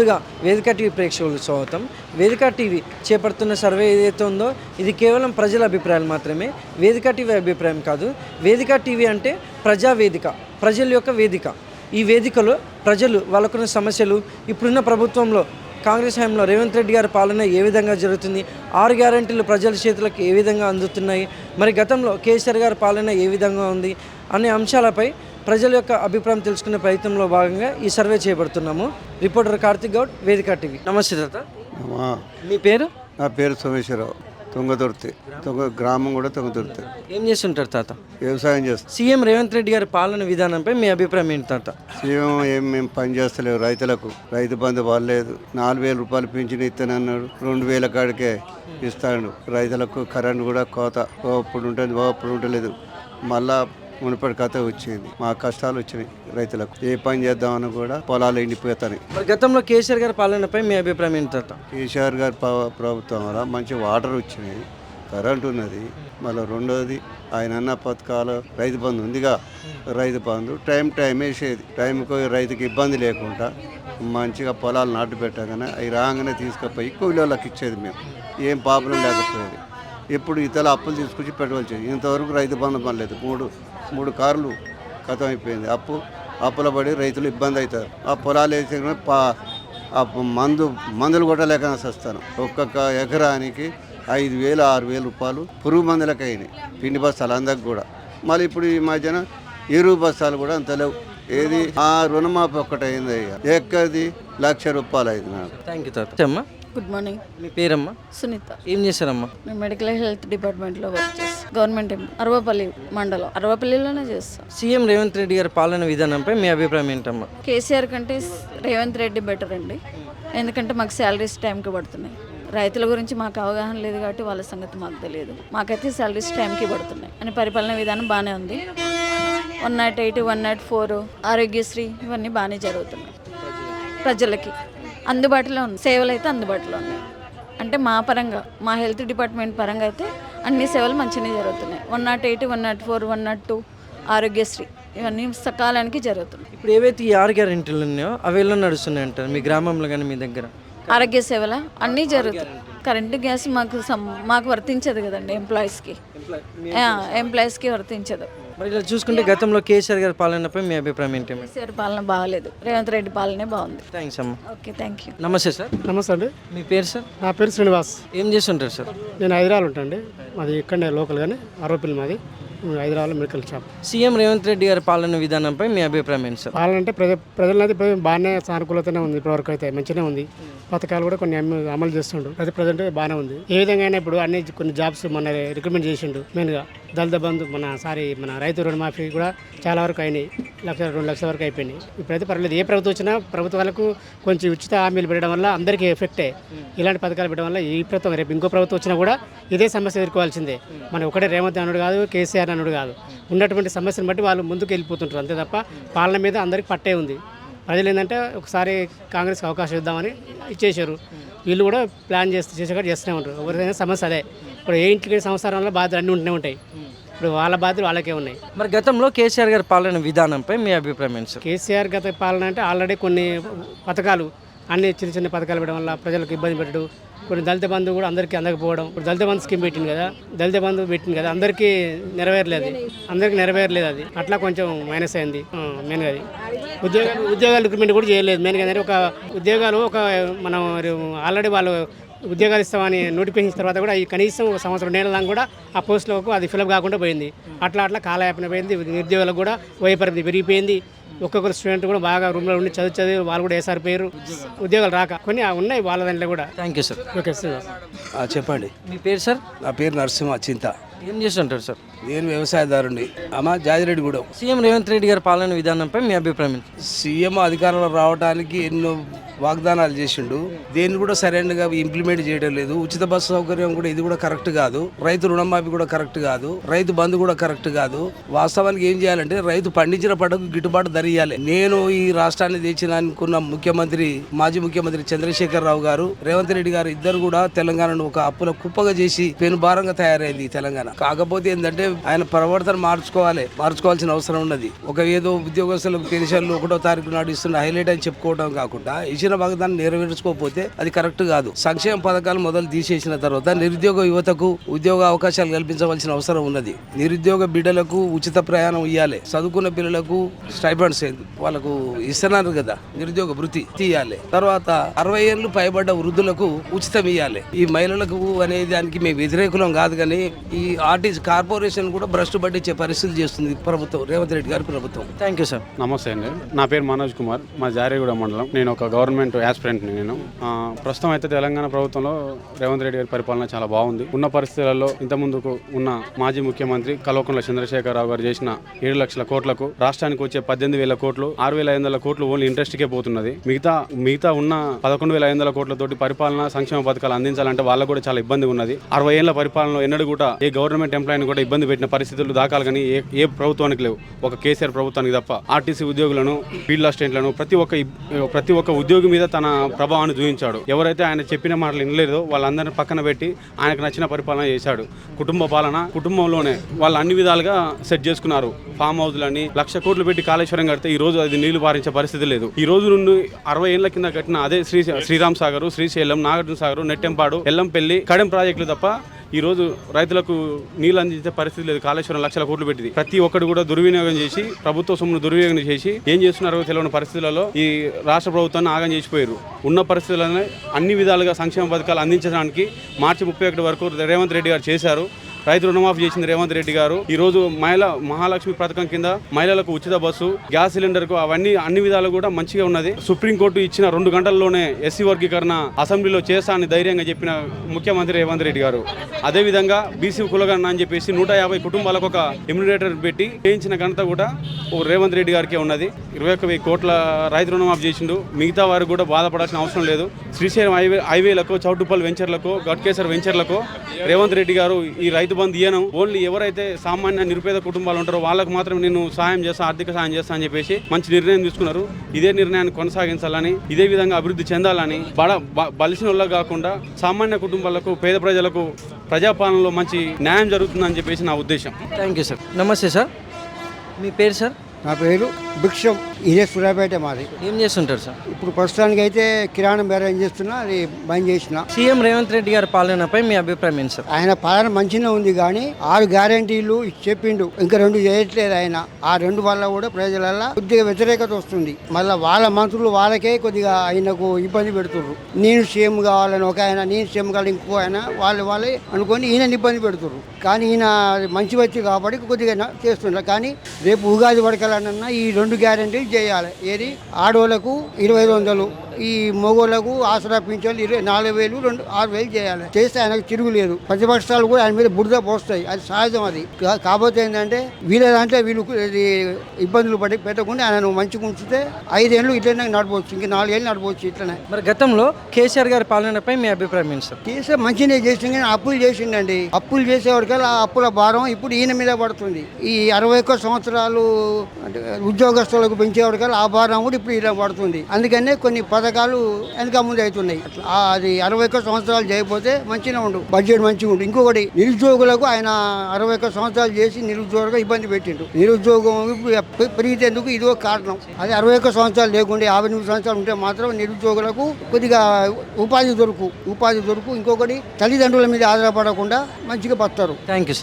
ముందుగా వేదిక టీవీ ప్రేక్షకులకు స్వాగతం. వేదిక టీవీ చేపడుతున్న సర్వే ఏదైతే ఉందో ఇది కేవలం ప్రజల అభిప్రాయాలు మాత్రమే, వేదిక టీవీ అభిప్రాయం కాదు. వేదిక టీవీ అంటే ప్రజావేదిక, ప్రజల యొక్క వేదిక. ఈ వేదికలో ప్రజలు వాళ్ళకున్న సమస్యలు, ఇప్పుడున్న ప్రభుత్వంలో కాంగ్రెస్ హయాంలో రేవంత్ రెడ్డి గారి పాలన ఏ విధంగా జరుగుతుంది, 6 గ్యారెంటీలు ప్రజల చేతులకు ఏ విధంగా అందుతున్నాయి, మరి గతంలో కేసీఆర్ గారి పాలన ఏ విధంగా ఉంది అనే అంశాలపై ప్రజల యొక్క అభిప్రాయం తెలుసుకునే ప్రయత్నంలో భాగంగా ఈ సర్వే చేపడుతున్నాము. రిపోర్టర్ కార్తిక్ గౌడ్, వేదిక టీవీ. నమస్తే తాత, మీ పేరు? నా పేరు సోమేశ్వరరావు, తుంగతుర్తి. గ్రామం కూడా తుంగతుర్తి. ఏం చేస్తుంటారు తాత? వ్యవసాయం చేస్తాం. సీఎం రేవంత్ రెడ్డి గారి పాలన విధానంపై మీ అభిప్రాయం ఏంటి తాత? సీఎం మేము పని చేస్తలేవు, రైతులకు రైతు బంధు పడలేదు. 4,000 రూపాయలు పింఛన్ ఇస్తానన్నాడు, 2,000 కాడికే ఇస్తాడు. రైతులకు కరెంట్ కూడా కోత, ఇప్పుడు ఉంటుంది ఇప్పుడు ఉండలేదు. మళ్ళా మునుపటి కథ వచ్చింది, మా కష్టాలు వచ్చినాయి. రైతులకు ఏ పని చేద్దామని కూడా పొలాలు ఎండిపోతాయి. మరి గతంలో కేసీఆర్ గారి పాలనపై మీ అభిప్రాయం ఏంటి తాత? కేసీఆర్ గారి ప్రభుత్వం వల్ల మంచి వాటర్ వచ్చినాయి, కరెంట్ ఉన్నది. మళ్ళీ రెండోది ఆయన అన్న పథకాలు, రైతు బంధు ఉందిగా, రైతు బంధు టైం వేసేది. టైంకు రైతుకి ఇబ్బంది లేకుండా మంచిగా పొలాలు నాటు పెట్టగానే అవి రాగానే తీసుకుపోయి కూలీళ్ళకి ఇచ్చేది. మేము ఏం ప్రాబ్లం లేకపోయేది. ఇప్పుడు ఇతర అప్పులు తీసుకొచ్చి పెట్టవలసి, ఇంతవరకు రైతు బంధు పడలేదు. మూడు కార్లు ఖతం అయిపోయింది. అప్పుల పడి రైతులు ఇబ్బంది అవుతారు. ఆ పొలాలు వేసి మందులు కొట్టలేక వస్తాను. ఒక్కొక్క ఎకరానికి 5,000 6,000 రూపాయలు పురుగు మందులకు అయినాయి. పిండి బస్తాలు అందరికి కూడా. మళ్ళీ ఇప్పుడు ఈ మధ్యన ఎరువు బస్తాలు కూడా అంత లేవు. ఏది ఆ రుణమాఫీ ఒక్కటైంది అయ్యా, ఎక్కడిది 1,00,000 రూపాయలు అయింది నాకు. థ్యాంక్ యూ తాత. అమ్మా, గుడ్ మార్నింగ్. మీ పేరమ్మా? సునీత. ఏం చేశారమ్మా? మేము మెడికల్ హెల్త్ డిపార్ట్మెంట్లో వర్క్ చేస్తాం. గవర్నమెంట్ అరవపల్లి మండలం, అరవపల్లిలోనే చేస్తాం. సీఎం రేవంత్ రెడ్డి గారి పాలన విధానంపై మీ అభిప్రాయం ఏంటమ్మా? కేసీఆర్ కంటే రేవంత్ రెడ్డి బెటర్ అండి. ఎందుకంటే మాకు శాలరీస్ టైంకి పడుతున్నాయి. రైతుల గురించి మాకు అవగాహన లేదు కాబట్టి వాళ్ళ సంగతి మాకు తెలియదు. మాకైతే శాలరీస్ టైంకి పడుతున్నాయి అని పరిపాలన విధానం బాగానే ఉంది. 108, 104, ఆరోగ్యశ్రీ ఇవన్నీ బాగానే జరుగుతున్నాయి. ప్రజలకి అందుబాటులో ఉంది, సేవలు అయితే అందుబాటులో ఉన్నాయి. అంటే మా పరంగా, మా హెల్త్ డిపార్ట్మెంట్ పరంగా అయితే అన్ని సేవలు మంచిగానే జరుగుతున్నాయి. 108, 104, 102 ఆరోగ్యశ్రీ ఇవన్నీ సకాలానికి జరుగుతున్నాయి. ఇప్పుడు ఏవైతే ఈ 6 గ్యారెంటీలు ఉన్నాయో అవి ఎలా నడుస్తున్నాయి అంటారు మీ గ్రామంలో కానీ మీ దగ్గర? ఆరోగ్య సేవల అన్నీ జరుగుతాయి. కరెంటు గ్యాస్ మాకు వర్తించదు కదండి, ఎంప్లాయీస్కి వర్తించదు. మరి ఇలా చూసుకుంటే గతంలో కేసీఆర్ గారి పాలనపై మీ అభిప్రాయం ఏంటి? కేసీఆర్ పాలన బాగాలేదు, రేవంత్ రెడ్డి పాలనే బాగుంది. థ్యాంక్స్ అమ్మా. Okay, thank you. నమస్తే సార్. నమస్తే అండి. మీ పేరు సార్? నా పేరు శ్రీనివాస్. ఏం చేస్తుంటారు సార్? నేను హైదరాబాద్ ఉంటాండి. మాది ఇక్కడనే లోకల్ కానీ అరవపల్లి మాది. హైదరాబాద్లో medical shop. CM Revanth Reddy గారి పాలన విధానంపై మీ అభిప్రాయం ఏంటి సార్? పాలన అంటే ప్రజలైతే బాగానే సానుకూలతనే ఉంది. ఇప్పటివరకు అయితే మంచిగానే ఉంది. పథకాలు కూడా కొన్ని అమలు చేస్తుండు. ప్రజెంట్ బాగానే ఉంది. ఏ విధంగా అయినా ఇప్పుడు అన్ని కొన్ని జాబ్స్ మన రిక్రూట్మెంట్ చేసిండు. మెయిన్గా దళిత బంధు, మన రైతు రుణమాఫీ కూడా చాలా వరకు అయినాయి. 1,00,000 2 లక్షల వరకు అయిపోయినాయి. ఇప్పుడైతే పర్లేదు. ఏ ప్రభుత్వం వచ్చినా ప్రభుత్వాలకు కొంచెం ఉచిత హామీలు పెట్టడం వల్ల అందరికీ ఎఫెక్టే. ఇలాంటి పథకాలు పెట్టడం వల్ల ఈ ప్రభుత్వం రేపు ఇంకో ప్రభుత్వం వచ్చినా కూడా ఇదే సమస్య ఎదుర్కోవాల్సిందే. మనం ఒకటే రేవంత్ అనుడు కాదు, కేసీఆర్ అనుడు కాదు. ఉన్నటువంటి సమస్యను బట్టి వాళ్ళు ముందుకు వెళ్ళిపోతుంటారు. అంతే తప్ప పాలన మీద అందరికి పట్టే ఉంది. ప్రజలు ఏంటంటే ఒకసారి కాంగ్రెస్కి అవకాశం ఇద్దామని ఇచ్చేసారు. వీళ్ళు కూడా ప్లాన్ చేస్తూనే ఉంటారు. ఎవరిదైనా సమస్య అదే. ఇప్పుడు ఏ ఇంటికి సంవత్సరంలో బాధలు అన్నీ ఉంటూనే ఉంటాయి. ఇప్పుడు వాళ్ళ బాధలు వాళ్ళకే ఉన్నాయి. మరి గతంలో కేసీఆర్ గారి పాలన విధానంపై మీ అభిప్రాయం ఏంటి సార్? కేసీఆర్ గత పాలన అంటే ఆల్రెడీ కొన్ని పథకాలు, అన్ని చిన్న పథకాలు పెట్టడం వల్ల ప్రజలకు ఇబ్బంది పెట్టడం, కొన్ని దళిత బంధు కూడా అందరికీ అందకపోవడం. ఇప్పుడు దళిత బంధు స్కీమ్ పెట్టింది కదా, దళిత బంధు పెట్టింది కదా, అందరికీ నెరవేరలేదు అది. అట్లా కొంచెం మైనస్ అయింది. మెయిన్గా అది ఉద్యోగాలు రిక్రూట్మెంట్ కూడా చేయలేదు. మెయిన్గా ఏంటంటే ఒక ఉద్యోగాలు మనం ఆల్రెడీ వాళ్ళు ఉద్యోగాలు ఇస్తామని నోటిఫికేషన్ ఇచ్చిన తర్వాత కూడా ఈ కనీసం 1 సంవత్సరం 2 నెలల దాకా కూడా ఆ పోస్టులకు అది ఫిలప్ కాకుండా పోయింది. అట్లా కాలయాపన పోయింది. నిరుద్యోగులకు కూడా వయపరిధి పెరిగిపోయింది. ఒక్కొక్కరు స్టూడెంట్ కూడా బాగా రూమ్లో ఉండి చదివి వాళ్ళు కూడా వేసారిపోయారు. ఉద్యోగాలు రాక కొన్ని ఉన్నాయి వాళ్ళ దాంట్లో కూడా. Thank you sir. Okay sir. చెప్పండి. మీ పేరు సార్? నా పేరు నరసింహ చింత. ఏం చేస్తుంటారు సార్? నేను వ్యవసాయదారుని. జాజిరెడ్డిగూడెం. సీఎం రేవంత్ రెడ్డి గారి పాలన విధానంపై మీ అభిప్రాయం? సీఎం అధికారంలో రావడానికి ఎన్నో వాగ్దానాలు చేసిండు. దేన్ని కూడా సరైనగా ఇంప్లిమెంట్ చేయడం లేదు. ఉచిత బస్సు సౌకర్యం కూడా ఇది కూడా కరెక్ట్ కాదు. రైతు రుణమాఫీ కూడా కరెక్ట్ కాదు. రైతు బంధు కూడా కరెక్ట్ కాదు. వాస్తవానికి ఏం చేయాలంటే రైతు పండించిన పంటకు గిట్టుబాటు ధర ఇవ్వాలి. నేను ఈ రాష్ట్రాన్ని తెచ్చిన అనుకున్న మాజీ ముఖ్యమంత్రి చంద్రశేఖర్ రావు గారు, రేవంత్ రెడ్డి గారు ఇద్దరు కూడా తెలంగాణను ఒక అప్పుల కుప్పగా చేసి పెనుభారంగా తయారైంది తెలంగాణ. కాకపోతే ఏంటంటే ఆయన ప్రవర్తన మార్చుకోవాల్సిన అవసరం ఉన్నది. ఏదో ఉద్యోగస్తులకు పెన్షన్లు 1వ తారీఖు నాడు ఇస్తున్న హైలైట్ అని చెప్పుకోవడం కాకుండా ఇచ్చిన ఇచ్చిన వాగ్దానం నెరవేర్చుకోకపోతే అది కరెక్ట్ కాదు. సంక్షేమ పథకాలు మొదలు తీసేసిన తర్వాత నిరుద్యోగ యువతకు ఉద్యోగ అవకాశాలు కల్పించవలసిన అవసరం ఉన్నది. నిరుద్యోగ బిడ్డలకు ఉచిత ప్రయాణం ఇవ్వాలి. చదువుకున్న పిల్లలకు స్టైపెండ్స్ వాళ్ళకు ఇస్తున్నారు కదా, నిరుద్యోగ వృత్తి తీయాలి. తర్వాత 60 ఏళ్ళు పైబడ్డ వృద్ధులకు ఉచితం ఇవ్వాలి. ఈ మహిళలకు అనే దానికి మేము వ్యతిరేకులం కాదు, కానీ ఈ ఆర్టీసీ కార్పొరేషన్ కూడా భ్రష్టు పట్టించే పరిస్థితి చేస్తుంది ప్రభుత్వం, రేవంత్ రెడ్డి గారి ప్రభుత్వం. Thank you sir. నమస్తే అండి, నా పేరు మనోజ్ కుమార్, మా జారేగూడ మండలం. నేను ఒక గవర్నమెంట్ యాస్పిరెంట్ని. నేను ప్రస్తుతం అయితే తెలంగాణ ప్రభుత్వంలో రేవంత్ రెడ్డి గారి పరిపాలన చాలా బాగుంది. ఉన్న పరిస్థితులలో ఇంత ముందుకు ఉన్న మాజీ ముఖ్యమంత్రి కల్వకుంట్ల చంద్రశేఖరరావు గారు చేసిన 7 లక్షల కోట్లకు రాష్ట్రానికి వచ్చే 18,000 కోట్లు 6,500 కోట్లు ఓన్లీ ఇంట్రెస్ట్కే పోతున్నది. మిగతా ఉన్న 11,500 కోట్లతోటి పరిపాలన సంక్షేమ పథకాలు అందించాలంటే వాళ్ళకు కూడా చాలా ఇబ్బంది ఉన్నది. 60 ఏళ్ల పరిపాలనలో ఎన్నడూ కూడా ఏ గవర్నమెంట్ ఎంప్లాయీని కూడా ఇబ్బంది పెట్టిన పరిస్థితులు దాఖలు కానీ ఏ ప్రభుత్వానికి లేవు, ఒక కేసీఆర్ ప్రభుత్వానికి తప్ప. ఆర్టీసీ ఉద్యోగులను, ఫీల్డ్ అసిస్టెంట్లను, ప్రతి ఒక్క ఉద్యోగి మీద తన ప్రభావాన్ని చూపించాడు. ఎవరైతే ఆయన చెప్పిన మాటలు వినలేదో వాళ్ళందరినీ పక్కన పెట్టి ఆయనకు నచ్చిన పరిపాలన చేశాడు. కుటుంబ పాలన, కుటుంబంలోనే వాళ్ళు అన్ని విధాలుగా సెట్ చేసుకున్నారు. ఫామ్ హౌస్లని 1,00,000 కోట్లు పెట్టి కాళేశ్వరం కడితే ఈ రోజు అది నీళ్లు పారించే పరిస్థితి లేదు. ఈ రోజు నుండి 60 ఏళ్ల కింద కట్టిన అదే శ్రీరామ్ సాగర్, శ్రీశైలం, నాగార్జున సాగర్, నెట్టెంపాడు, ఎల్లంపల్లి, కడెం ప్రాజెక్టులు తప్ప ఈ రోజు రైతులకు నీళ్ళు అందించే పరిస్థితి లేదు. కాళేశ్వరం 1,00,000 కోట్లు పెట్టింది. ప్రతి ఒక్కరు కూడా దుర్వినియోగం చేసి, ప్రభుత్వ సొమ్మును దుర్వినియోగం చేసి ఏం చేస్తున్నారో తెలియని పరిస్థితులలో ఈ రాష్ట్ర ప్రభుత్వాన్ని ఆగం చేసిపోయారు. ఉన్న పరిస్థితులను అన్ని విధాలుగా సంక్షేమ పథకాలు అందించడానికి మార్చి 31 వరకు రేవంత్ రెడ్డి గారు చేశారు. రైతు రుణమాఫీ చేసింది రేవంత్ రెడ్డి గారు. ఈ రోజు మహాలక్ష్మి పథకం కింద మహిళలకు ఉచిత బస్సు, గ్యాస్ సిలిండర్ కు అవన్నీ అన్ని విధాలు కూడా మంచిగా ఉన్నది. సుప్రీంకోర్టు ఇచ్చిన 2 గంటల్లోనే ఎస్సీ వర్గీకరణ అసెంబ్లీలో చేస్తా అని ధైర్యంగా చెప్పిన ముఖ్యమంత్రి రేవంత్ రెడ్డి గారు. అదేవిధంగా బీసీ కులగణన అని చెప్పేసి 150 కుటుంబాలకు ఒక ఎమ్యూనరేటర్ పెట్టి చేయించిన ఘనత కూడా రేవంత్ రెడ్డి గారికి ఉన్నది. 21,000 కోట్ల రైతు రుణమాఫీ చేసిండు. మిగతా వారు కూడా బాధపడాల్సిన అవసరం లేదు. శ్రీశైలం హైవేలకు, చౌటుప్పల్ వెంచర్లకు, గట్కేసర్ వెంచర్లకు రేవంత్ రెడ్డి గారు ఈ రైతు బంధు ఇయ్యను. ఓన్లీ ఎవరైతే సామాన్య నిరుపేద కుటుంబాలు ఉంటారో వాళ్ళకు మాత్రం నేను సహాయం చేస్తా, ఆర్థిక సహాయం చేస్తా అని చెప్పేసి మంచి నిర్ణయం తీసుకున్నారు. ఇదే నిర్ణయాన్ని కొనసాగించాలని, ఇదే విధంగా అభివృద్ధి చెందాలని, బలిసిన వాళ్ళకు కాకుండా సామాన్య కుటుంబాలకు, పేద ప్రజలకు ప్రజాపాలనలో మంచి న్యాయం జరుగుతుందని చెప్పేసి నా ఉద్దేశం. Thank you sir. నమస్తే సార్, మీ పేరు సార్? నా పేరు భిక్షం, ఇదే సూర్యాపేట మాది. ఏం చేస్తుంటారు సార్? ఇప్పుడు ప్రస్తుతానికి అయితే కిరాణా బేరం చేస్తున్నా, అది బంద్ చేసిన. సీఎం రేవంత్ రెడ్డి గారి పాలనపై మీ అభిప్రాయం ఏంటి సార్? ఆయన పాలన మంచిగా ఉంది, కానీ 6 గ్యారంటీలు చెప్పిండు, ఇంకా 2 చేయట్లేదు ఆయన. ఆ 2 వల్ల కూడా ప్రజలల్లో కొద్దిగా వ్యతిరేకత వస్తుంది. మళ్ళీ వాళ్ళ మంత్రులు వాళ్ళకే కొద్దిగా ఆయనకు ఇబ్బంది పెడుతుర్రు. నేను సీఎం కావాలని ఒక ఆయన, నేను సీఎం కావాలి ఇంకో ఆయన, వాళ్ళే అనుకొని ఈయన ఇబ్బంది పెడుతుర్రు. కానీ ఈయన మంచి వ్యక్తి కాబట్టి కొద్దిగా చేస్తున్నారు. కానీ రేపు ఉగాది వడకలన్నా ఈ 2 గ్యారంటీలు చేయాలి. ఏది ఆడోళ్లకు 2,500, ఈ మగోళ్లకు ఆసరా పింఛన్లు 4,000, 6,000 చేయాలి. చేస్తే ఆయనకు తిరుగులేదు. ప్రతిపక్షాలు కూడా ఆయన మీద బురద పోస్తాయి, అది సహజం. అది కాకపోతే ఏంటంటే వీళ్ళదంటే వీళ్ళు ఇబ్బందులు పెట్టకుండా ఆయన మంచిగా ఉంచితే 5 ఏళ్ళు ఇట్లనే నడవచ్చు, ఇంక 4 ఏళ్ళు నడవచ్చు ఇట్లనే. మరి గతంలో కేసీఆర్ గారి పాలనపై మీ అభిప్రాయం ఏంటి సార్? కేసీఆర్ మంచిగా చేసింది, కానీ అప్పులు చేసిండండి. అప్పులు చేసేవాడికల్లా ఆ అప్పుల భారం ఇప్పుడు ఈయన మీద పడుతుంది. ఈ 61 సంవత్సరాలు అంటే ఉద్యోగస్తులకు పెంచేవాడికల్లా ఆ భారం కూడా ఇప్పుడు ఇలా పడుతుంది. అందుకనే కొన్ని పథకాలు వెనక ముందు అవుతున్నాయి. అది 61 సంవత్సరాలు చేయకపోతే మంచిగా ఉండు, బడ్జెట్ మంచిగా ఉండు. ఇంకొకటి నిరుద్యోగులకు ఆయన 61 సంవత్సరాలు చేసి నిరుద్యోగులకు ఇబ్బంది పెట్టిండు. నిరుద్యోగం పెరిగితేందుకు ఇదో కారణం. అది 61 సంవత్సరాలు లేకుండా 58 సంవత్సరాలు ఉంటే మాత్రం నిరుద్యోగులకు కొద్దిగా ఉపాధి దొరుకు. ఇంకొకటి తల్లిదండ్రుల మీద ఆధారపడకుండా మంచిగా బతారు. Thank you sir.